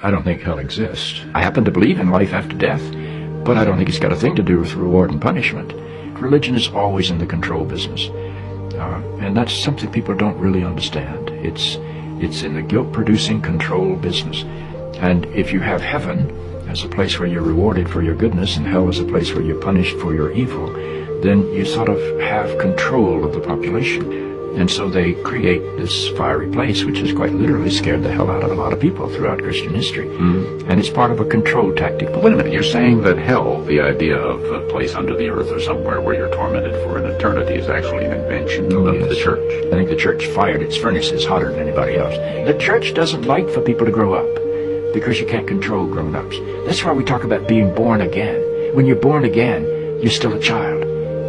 I don't think hell exists. I happen to believe in life after death, but I don't think it's got a thing to do with reward and punishment. Religion is always in the control business. And that's something people don't really understand. It's in the guilt-producing control business. And if you have heaven as a place where you're rewarded for your goodness and hell as a place where you're punished for your evil, then you sort of have control of the population. And so they create this fiery place, which has quite literally scared the hell out of a lot of people throughout Christian history. And it's part of a control tactic. But wait a minute, you're saying that hell, the idea of a place under the earth or somewhere where you're tormented for an eternity, is actually an invention of the church? I think the church fired its furnaces hotter than anybody else. The church doesn't like for people to grow up because you can't control grown-ups. That's why we talk about being born again. When you're born again, you're still a child.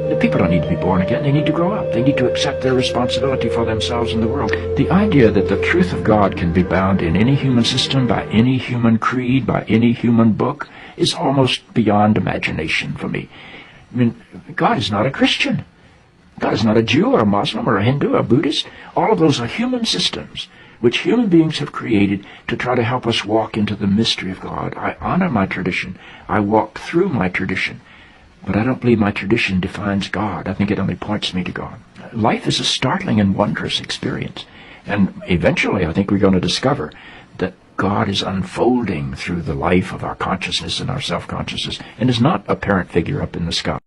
The people don't need to be born again. They need to grow up. They need to accept their responsibility for themselves and the world. The idea that the truth of God can be bound in any human system, by any human creed, by any human book, is almost beyond imagination for me. I mean, God is not a Christian. God is not a Jew or a Muslim or a Hindu or a Buddhist. All of those are human systems which human beings have created to try to help us walk into the mystery of God. I honor my tradition. I walk through my tradition. But I don't believe my tradition defines God. I think it only points me to God. Life is a startling and wondrous experience. And eventually I think we're going to discover that God is unfolding through the life of our consciousness and our self-consciousness and is not a parent figure up in the sky.